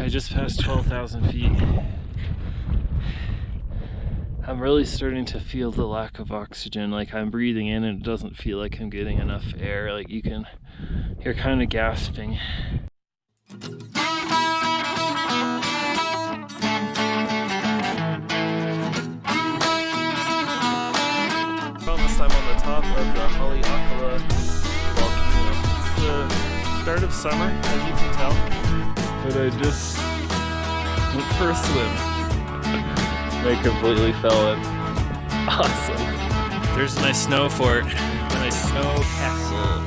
I just passed 12,000 feet. I'm really starting to feel the lack of oxygen. Like I'm breathing in and it doesn't feel like I'm getting enough air. Like you're kind of gasping. Almost I'm on the top of the Headlamp volcano. It's the start of summer, as you can tell. But I just went for a swim. I completely fell in. Awesome. There's my snow fort, my snow castle.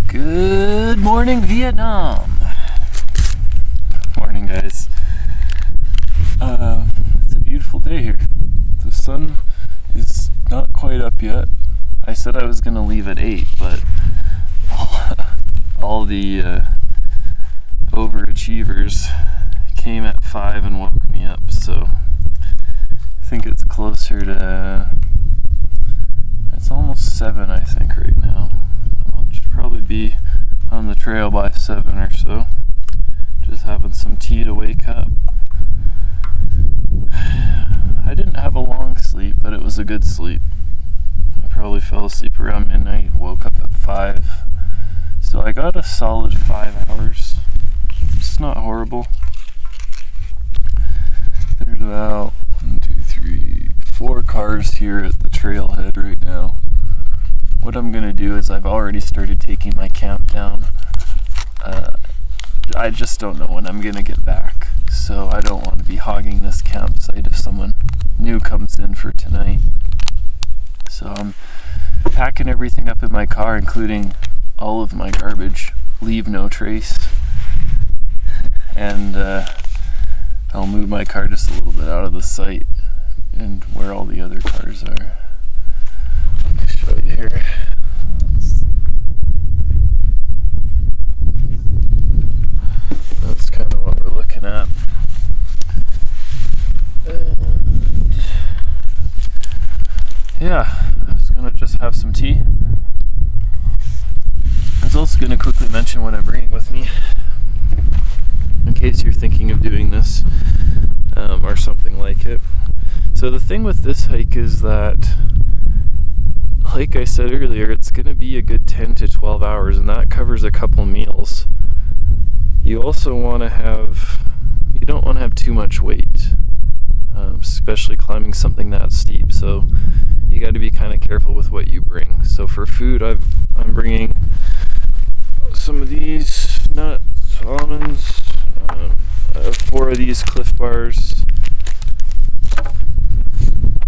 Good morning, Vietnam. Morning, guys. It's a beautiful day here. The sun is not quite up yet. I said I was going to leave at 8, but all the overachievers came at 5 and woke me up, so I think it's closer to, it's almost 7, I think, right now. I'll probably be on the trail by 7 or so, just having some tea to wake up. I didn't have a long sleep, but it was a good sleep. I probably fell asleep around midnight, woke up at 5. So I got a solid 5 hours. It's not horrible. There's about 1, 2, 3, 4 cars here at the trailhead right now. What I'm going to do is I've already started taking my camp down. I just don't know when I'm going to get back, so I don't want to be hogging this campsite if someone new comes in for tonight. So I'm packing everything up in my car, including all of my garbage, leave no trace, and I'll move my car just a little bit out of the sight and where all the other cars are. I'll show you here. That's kind of what we're looking at. And yeah, I was gonna just have some tea. I was also gonna quickly mention what I'm bringing with me, in case you're thinking of doing this or something like it. So the thing with this hike is that, like I said earlier, it's going to be a good 10 to 12 hours, and that covers a couple meals. You also want to have, you don't want to have too much weight, especially climbing something that steep, so you got to be kind of careful with what you bring. So for food, I'm bringing some of these nuts, almonds, 4 of these Clif bars.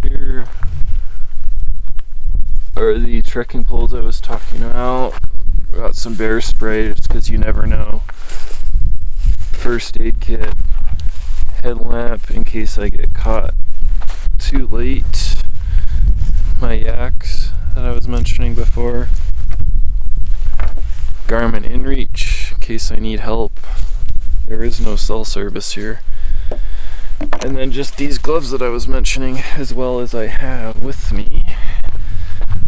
Here are the trekking poles I was talking about. Got some bear spray just because you never know. First aid kit, headlamp in case I get caught too late. My yaks that I was mentioning before. Garmin Inreach in case I need help. There is no cell service here. And then just these gloves that I was mentioning, as well as I have with me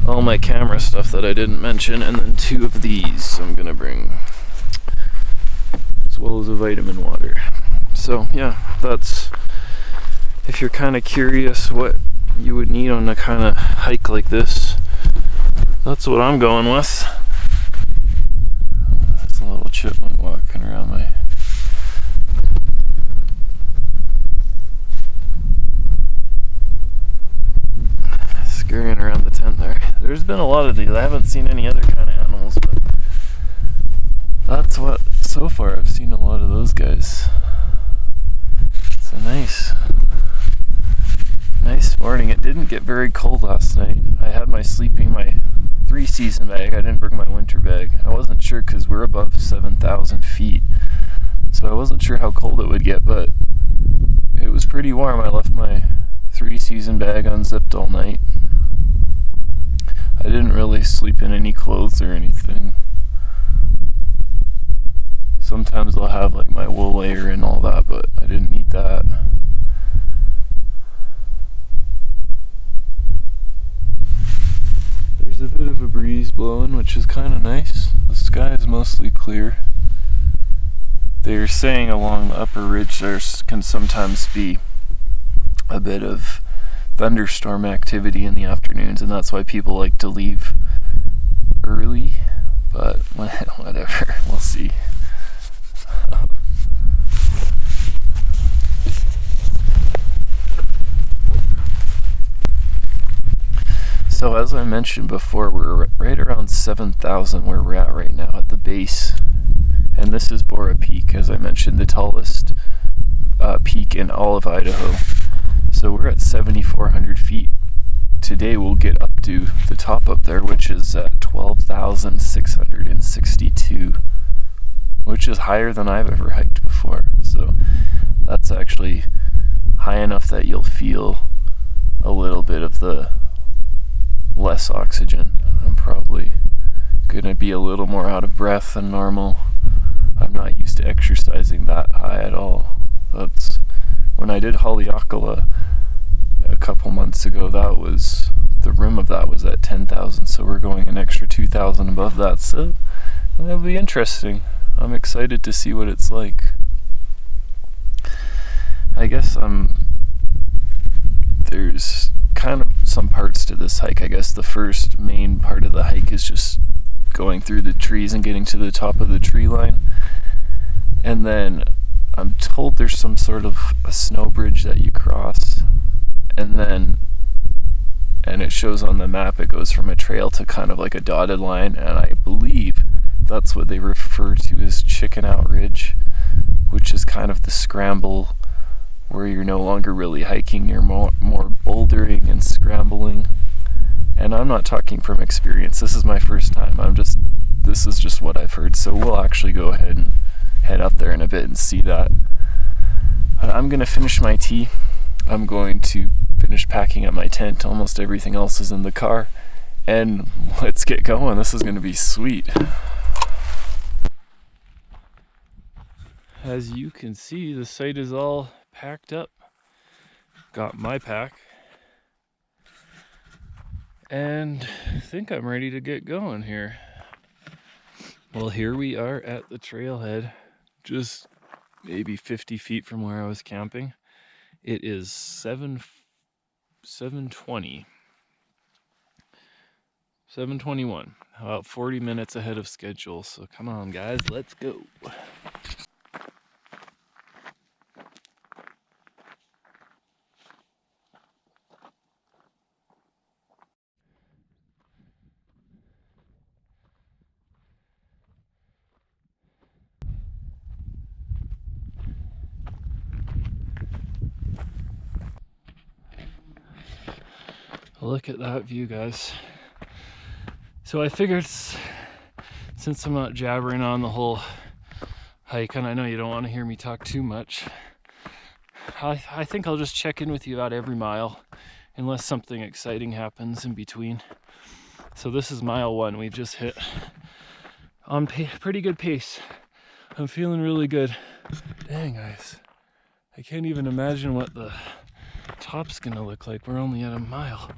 all my camera stuff that I didn't mention, and then 2 of these I'm gonna bring, as well as a vitamin water. So yeah, that's, if you're kind of curious what you would need on a kind of hike like this, that's what I'm going with. That's a little chipmunk walking there's been a lot of these. I haven't seen any other kind of animals, but that's what, so far I've seen a lot of those guys. It's a nice morning. It didn't get very cold last night. I had my 3-season bag. I didn't bring my winter bag. I wasn't sure because we're above 7,000 feet. So I wasn't sure how cold it would get, but it was pretty warm. I left my 3-season bag unzipped all night. I didn't really sleep in any clothes or anything. Sometimes I'll have like my wool layer and all that, but I didn't need that. There's a bit of a breeze blowing, which is kind of nice. The sky is mostly clear. They're saying along the upper ridge there can sometimes be a bit of thunderstorm activity in the afternoons, and that's why people like to leave early, but whatever, we'll see. So as I mentioned before, we're right around 7,000 where we're at right now at the base. And this is Borah Peak, as I mentioned, the tallest peak in all of Idaho. So we're at 7,400 feet. Today we'll get up to the top up there, which is at 12,662, which is higher than I've ever hiked before. So that's actually high enough that you'll feel a little bit of the less oxygen. I'm probably gonna be a little more out of breath than normal. I'm not used to exercising that high at all. That's when I did Haleakala a couple months ago, that was the rim of that was at 10,000, so we're going an extra 2,000 above that, so it'll be interesting. I'm excited to see what it's like. I guess there's kind of some parts to this hike. I guess the first main part of the hike is just going through the trees and getting to the top of the tree line, and then I'm told there's some sort of a snow bridge that you cross, and it shows on the map it goes from a trail to kind of like a dotted line, and I believe that's what they refer to as Chicken Out Ridge, which is kind of the scramble where you're no longer really hiking, you're more bouldering and scrambling. And I'm not talking from experience, this is my first time, this is just what I've heard, so we'll actually go ahead and head up there in a bit and see that. I'm gonna finish my tea. I'm going to finish packing up my tent. Almost everything else is in the car, and let's get going. This is gonna be sweet. As you can see, the site is all packed up. Got my pack, and I think I'm ready to get going here. Well, here we are at the trailhead, just maybe 50 feet from where I was camping. It is 7:21, about 40 minutes ahead of schedule. So come on, guys, let's go. Look at that view, guys. So I figured, since I'm not jabbering on the whole hike, and I know you don't want to hear me talk too much, I think I'll just check in with you about every mile, unless something exciting happens in between. So this is mile 1. We've just hit on pretty good pace. I'm feeling really good. Dang, guys, I can't even imagine what the top's gonna look like. We're only at a mile.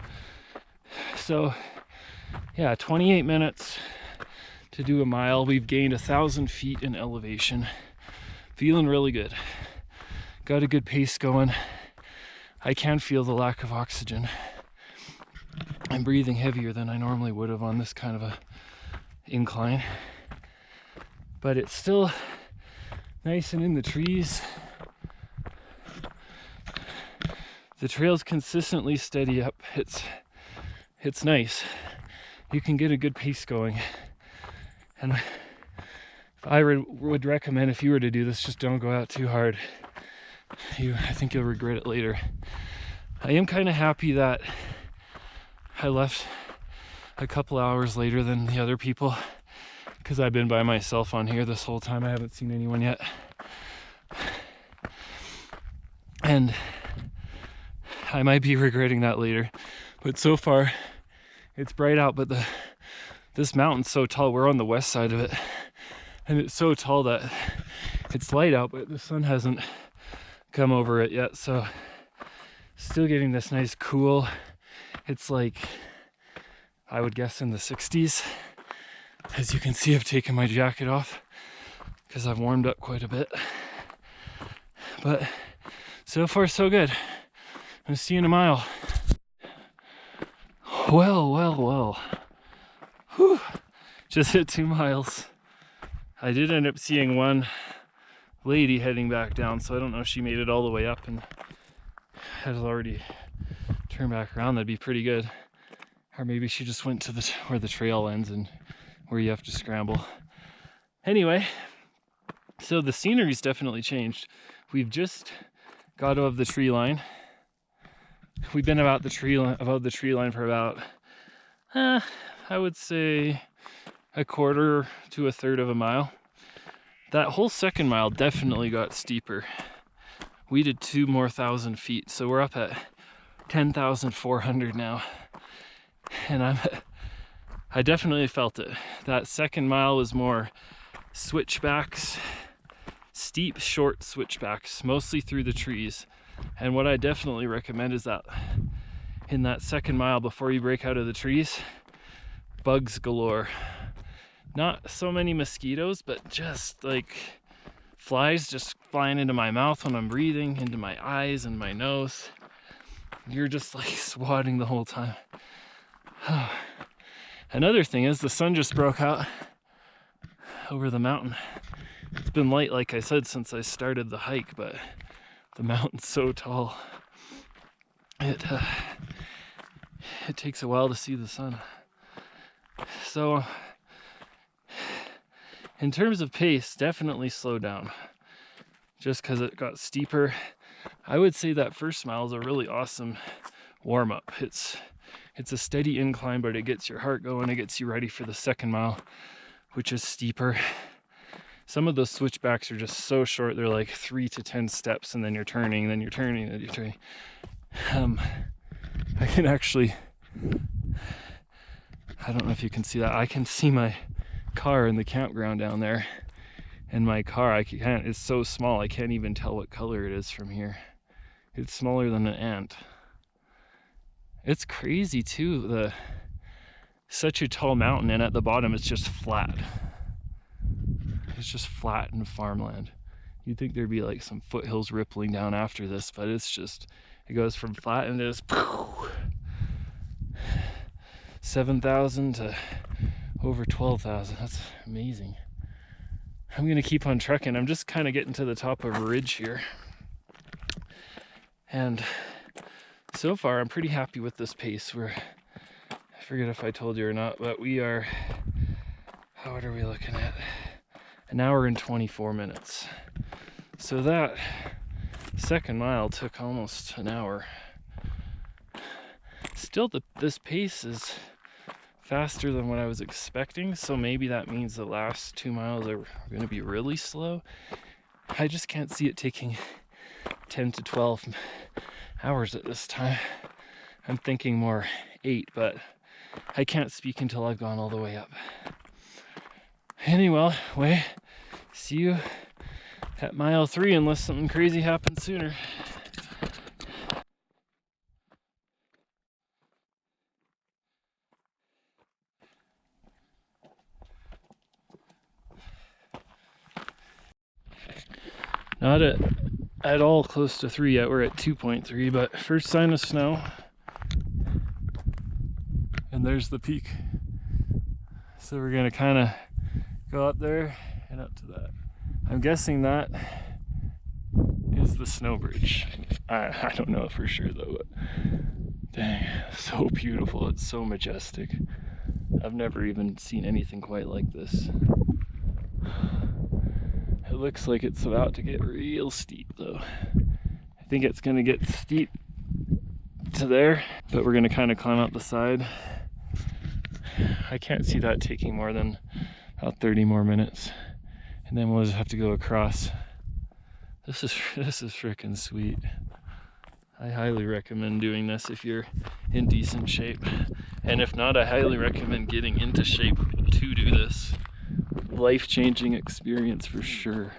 So yeah, 28 minutes to do a mile. We've gained 1,000 feet in elevation. Feeling really good. Got a good pace going. I can feel the lack of oxygen. I'm breathing heavier than I normally would have on this kind of a incline, but it's still nice and in the trees. The trails consistently steady up. It's nice. you can get a good pace going. And if I would recommend, if you were to do this, just don't go out too hard. I think you'll regret it later. I am kind of happy that I left a couple hours later than the other people, because I've been by myself on here this whole time. I haven't seen anyone yet. And I might be regretting that later. But so far, it's bright out, but this mountain's so tall. We're on the west side of it. And it's so tall that it's light out, but the sun hasn't come over it yet. So still getting this nice cool. It's like, I would guess in the 60s. As you can see, I've taken my jacket off because I've warmed up quite a bit. But so far so good. I'll see you in a mile. Well. Whew. Just hit 2 miles. I did end up seeing one lady heading back down, so I don't know if she made it all the way up and has already turned back around. That'd be pretty good. Or maybe she just went to where the trail ends and where you have to scramble. Anyway, so the scenery's definitely changed. We've just got above the tree line. We've been above the tree line for about, I would say, a quarter to a third of a mile. That whole second mile definitely got steeper. We did 2 more 1,000 feet, so we're up at 10,400 now. And I definitely felt it. That second mile was more switchbacks, steep, short switchbacks, mostly through the trees. And what I definitely recommend is that in that second mile, before you break out of the trees, bugs galore. Not so many mosquitoes, but just like flies just flying into my mouth when I'm breathing, into my eyes and my nose. You're just like swatting the whole time. Another thing is the sun just broke out over the mountain. It's been light, like I said, since I started the hike, but the mountain's so tall. It takes a while to see the sun. So in terms of pace, definitely slow down. Just because it got steeper. I would say that first mile is a really awesome warm-up. It's a steady incline, but it gets your heart going. It gets you ready for the second mile, which is steeper. Some of those switchbacks are just so short. They're like 3 to 10 steps, and then you're turning, then you're turning, then you're turning. I can actually, I don't know if you can see that. I can see my car in the campground down there. And my car, it's so small, I can't even tell what color it is from here. It's smaller than an ant. It's crazy too, such a tall mountain, and at the bottom it's just flat. It's just flat and farmland. You'd think there'd be like some foothills rippling down after this, but it's just, it goes from flat and just 7,000 to over 12,000. That's amazing. I'm gonna keep on trekking. I'm just kind of getting to the top of a ridge here. And so far, I'm pretty happy with this pace. I forget if I told you or not, but we are, what are we looking at? 1 hour and 24 minutes. So that second mile took almost an hour. Still, this pace is faster than what I was expecting, so maybe that means the last 2 miles are going to be really slow. I just can't see it taking 10 to 12 hours at this time. I'm thinking more 8, but I can't speak until I've gone all the way up. Anyway, see you at mile 3 unless something crazy happens sooner. Not at all close to 3 yet. We're at 2.3, but first sign of snow. And there's the peak. So we're gonna kind of go up there and up to that. I'm guessing that is the snow bridge. I don't know for sure though, but dang, so beautiful. It's so majestic. I've never even seen anything quite like this. It looks like it's about to get real steep though. I think it's gonna get steep to there, but we're gonna kind of climb out the side. I can't see that taking more than about 30 more minutes, and then we'll just have to go across. This is freaking sweet. I highly recommend doing this if you're in decent shape, and if not, I highly recommend getting into shape to do this. Life-changing experience for sure.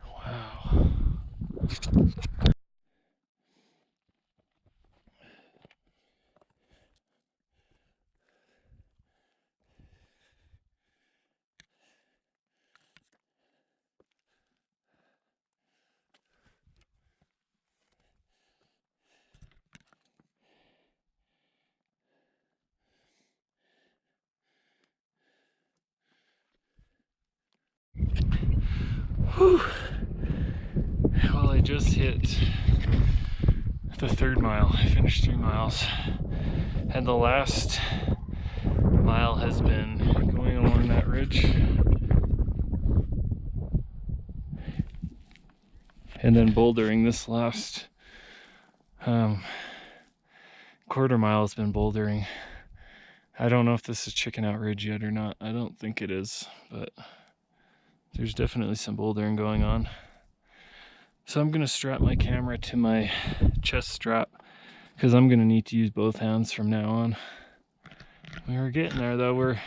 Wow. Whew. Well, I just hit the 3rd mile. I finished 3 miles, and the last mile has been going along that ridge, and then bouldering. This last quarter mile has been bouldering. I don't know if this is Chicken Out Ridge yet or not. I don't think it is, but there's definitely some bouldering going on. So I'm gonna strap my camera to my chest strap because I'm gonna need to use both hands from now on. We were getting there though. We're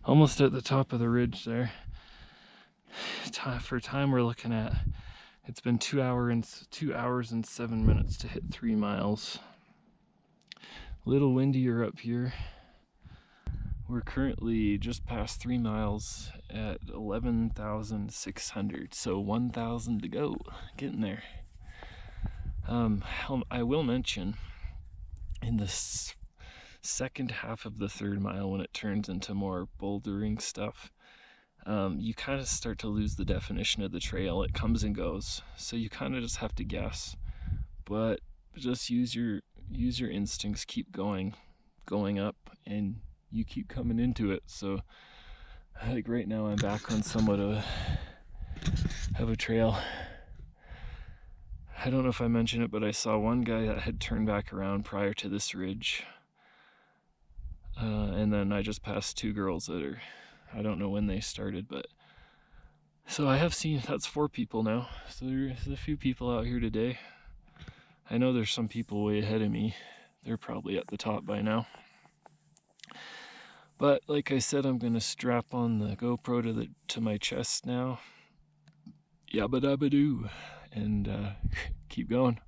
almost at the top of the ridge there. For time we're looking at, it's been 2 hours and 7 minutes to hit 3 miles. A little windier up here. We're currently just past 3 miles at 11,600, so 1,000 to go. Getting there. I will mention, in the second half of the 3rd mile, when it turns into more bouldering stuff, you kind of start to lose the definition of the trail. It comes and goes, so you kind of just have to guess. But just use your instincts. Keep going up, and you keep coming into it. So like right now I'm back on somewhat of a trail. I don't know if I mentioned it, but I saw one guy that had turned back around prior to this ridge, and then I just passed 2 girls that are, I don't know when they started, but so I have seen, that's 4 people now. So there's a few people out here today. I know there's some people way ahead of me. They're probably at the top by now. But like I said, I'm gonna strap on the GoPro to my chest now. Yabba dabba doo, and keep going.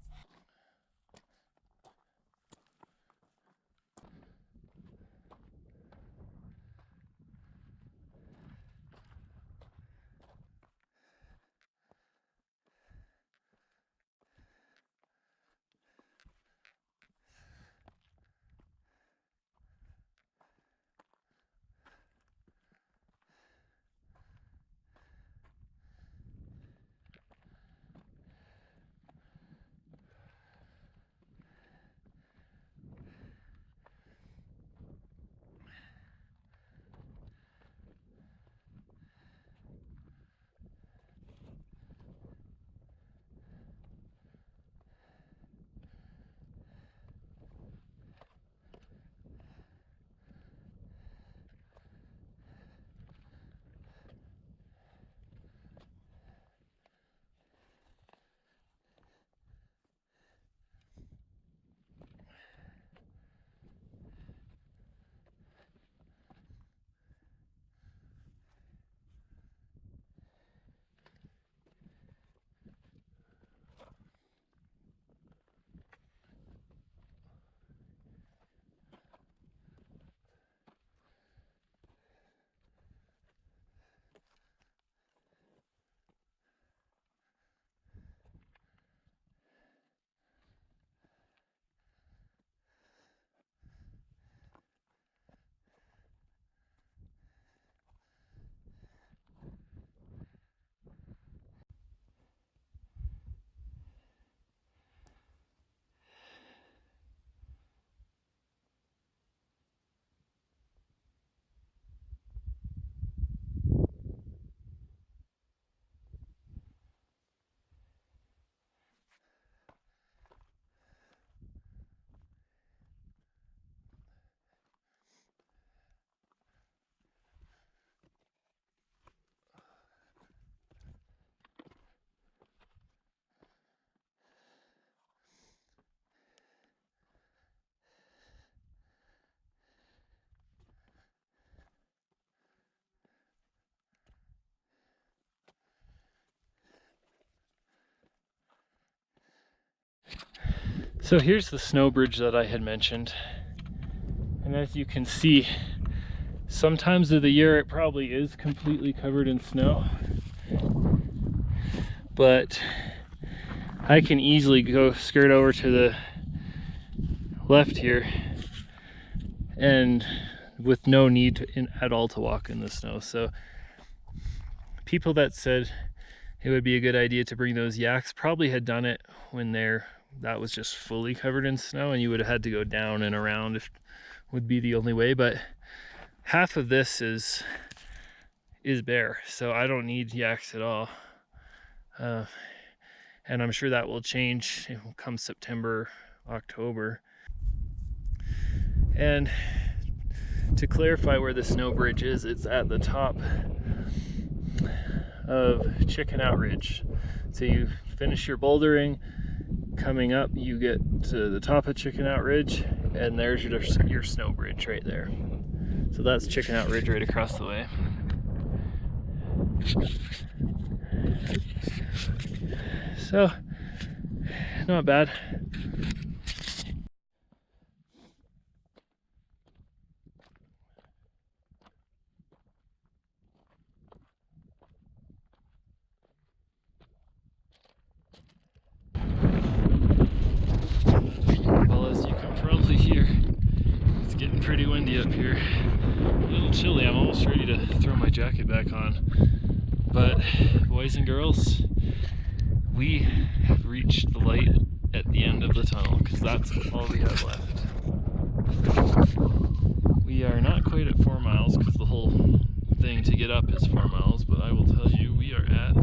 So here's the snow bridge that I had mentioned, and as you can see, sometimes of the year it probably is completely covered in snow, but I can easily go skirt over to the left here and with no need at all to walk in the snow. So people that said it would be a good idea to bring those yaks probably had done it when that was just fully covered in snow and you would have had to go down and around, if would be the only way. But half of this is bare, so I don't need yaks at all. And I'm sure that will change come September, October. And to clarify where the snow bridge is, it's at the top of Chicken Out Ridge. So you finish your bouldering, coming up you get to the top of Chicken Out Ridge, and there's your snow bridge right there. So that's Chicken Out Ridge right across the way. So, not bad. Well, as you can probably hear, it's getting pretty windy up here. A little chilly. I'm almost ready to throw my jacket back on. But boys and girls, we have reached the light at the end of the tunnel, because that's all we have left. We are not quite at 4 miles, because the whole thing to get up is 4 miles, but I will tell you we are at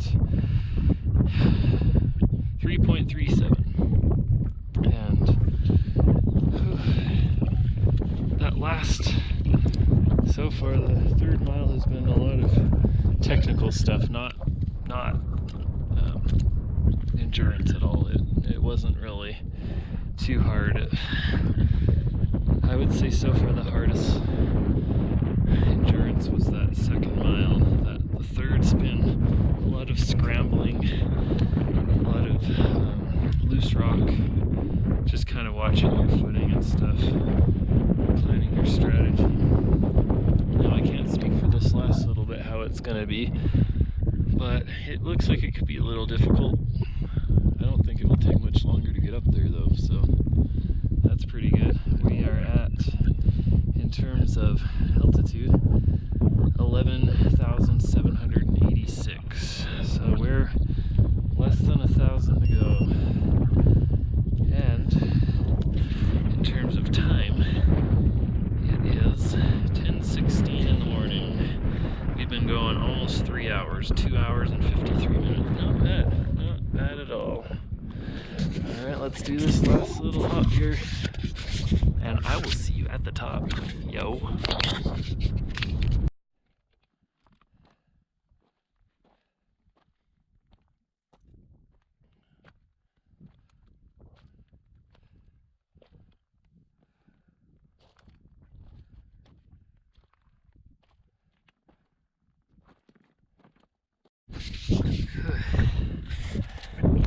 3.37. And that last, so far the 3rd mile has been a lot of technical stuff, not endurance at all. It wasn't really too hard. I would say so far the hardest endurance was that 2nd mile. The 3rd's been a lot of scrambling, a lot of loose rock, just kind of watching your footing and stuff, planning your strategy. Now I can't speak for this last little bit how it's going to be, but it looks like it could be a little difficult. I don't think it will take much longer to get up there though, so that's pretty good. We are at, in terms of altitude, 11,786. So we're less than 1,000 to go. And in terms of time, it is 10:16 in the morning. We've been going almost 3 hours, 2 hours and 53 minutes. Not bad, not bad at all. Alright, let's do this last little hop here, and I will see you at the top. Yo.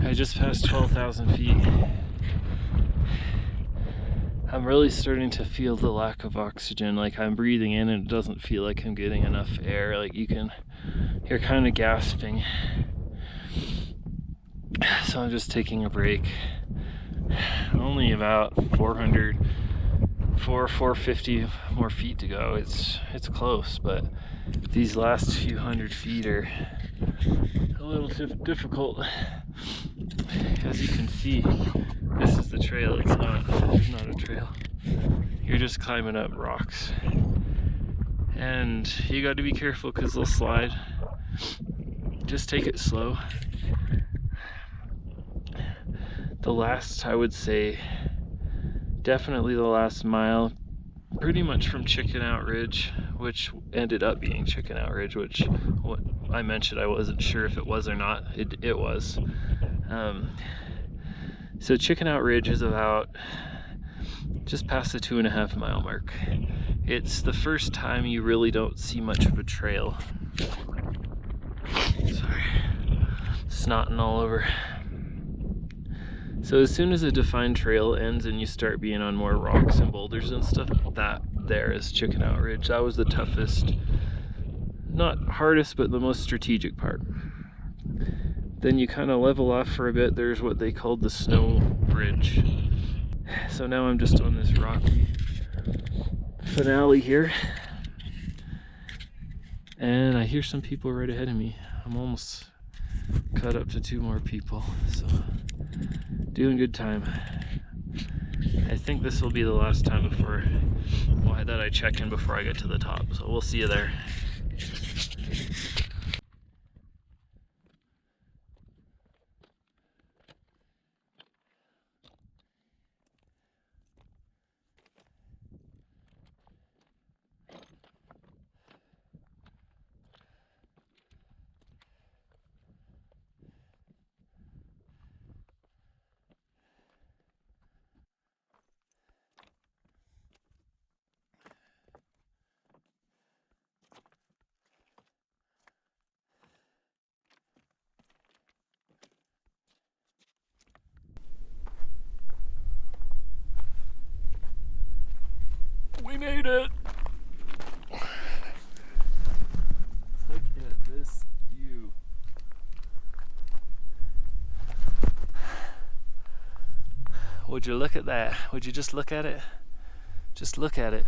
I just passed 12,000 feet. I'm really starting to feel the lack of oxygen. Like I'm breathing in and it doesn't feel like I'm getting enough air. Like you're kind of gasping. So I'm just taking a break. Only about 450 more feet to go. It's close, but these last few hundred feet are a little difficult. As you can see, this is the trail. There's not a trail. You're just climbing up rocks, and you got to be careful because they'll slide. Just take it slow. The last, I would say, definitely the last mile, pretty much from Chicken Out Ridge, which ended up being Chicken Out Ridge, which what I mentioned I wasn't sure if it was or not. It was. So Chicken Out Ridge is about just past the 2.5 mile mark. It's the first time you really don't see much of a trail. Sorry, snotting all over. So as soon as a defined trail ends and you start being on more rocks and boulders and stuff, that there is Chicken Out Ridge. That was the toughest, not hardest, but the most strategic part. Then you kind of level off for a bit. There's what they called the snow bridge. So now I'm just on this rocky finale here. And I hear some people right ahead of me. I'm almost caught up to 2 more people, so doing good time. I think this will be the last time before that I check in before I get to the top, so we'll see you there. We made it! Look at this view. Would you look at that? Would you just look at it? Just look at it.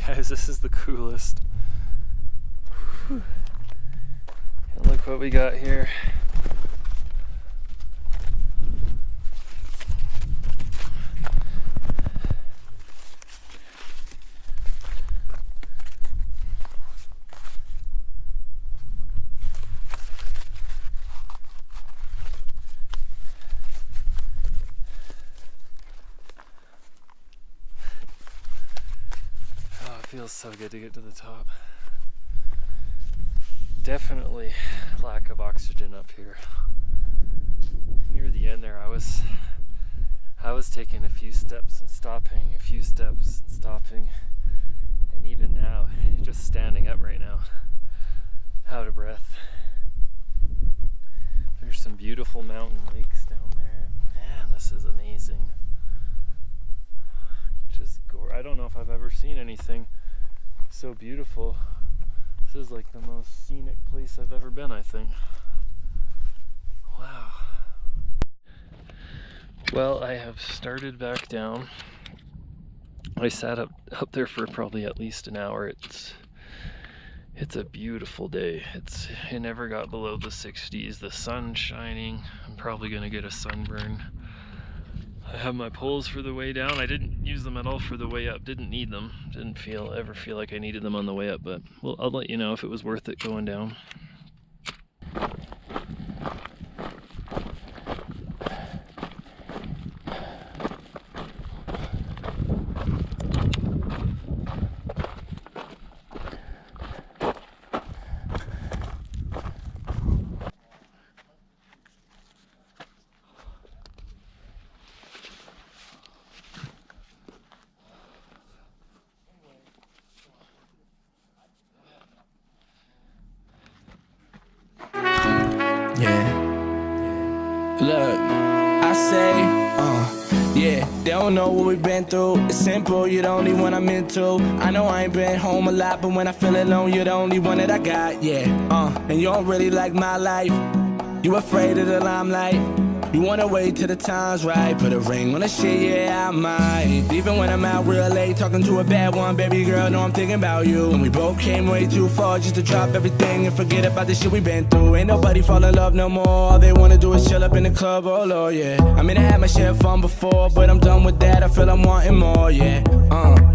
Guys, this is the coolest. Whew. And look what we got here. Feels so good to get to the top. Definitely lack of oxygen up here. Near the end there, I was taking a few steps and stopping, a few steps and stopping, and even now, just standing up right now, out of breath. There's some beautiful mountain lakes down there. Man, this is amazing. I don't know if I've ever seen anything so beautiful. This is like the most scenic place I've ever been, I think. Wow. Well, I have started back down. I sat up there for probably at least an hour. It's a beautiful day. It never got below the 60s. The sun's shining. I'm probably gonna get a sunburn. I have my poles for the way down. I didn't use them at all for the way up. Didn't need them. Didn't ever feel like I needed them on the way up, but I'll let you know if it was worth it going down. Look, I say, yeah, they don't know what we've been through. It's simple, you're the only one I'm into. I know I ain't been home a lot, but when I feel alone, you're the only one that I got, yeah. And you don't really like my life. You afraid of the limelight. You wanna wait till the time's right. Put a ring on the shit, yeah, I might. Even when I'm out real late, talking to a bad one, baby girl, know I'm thinking about you. And we both came way too far just to drop everything and forget about the shit we been through. Ain't nobody fall in love no more. All they wanna do is chill up in the club, oh lord, yeah. I mean, I had my share of fun before, but I'm done with that. I feel I'm wanting more, yeah.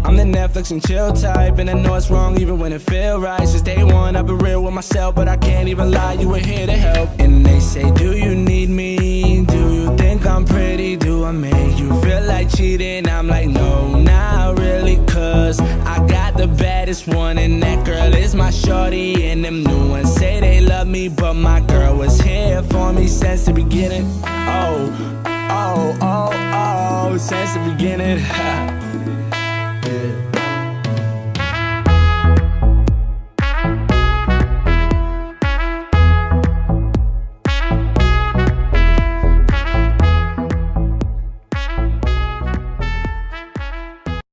I'm the Netflix and chill type, and I know it's wrong even when it feel right. Since day one, I've been real with myself, but I can't even lie. You were here to help. And they say, do you need me? Do you think I'm pretty? Do I make you feel like cheating? I'm like, no, not really, cause I got the baddest one, and that girl is my shorty. And them new ones say they love me, but my girl was here for me since the beginning. Oh, since the beginning. Yeah.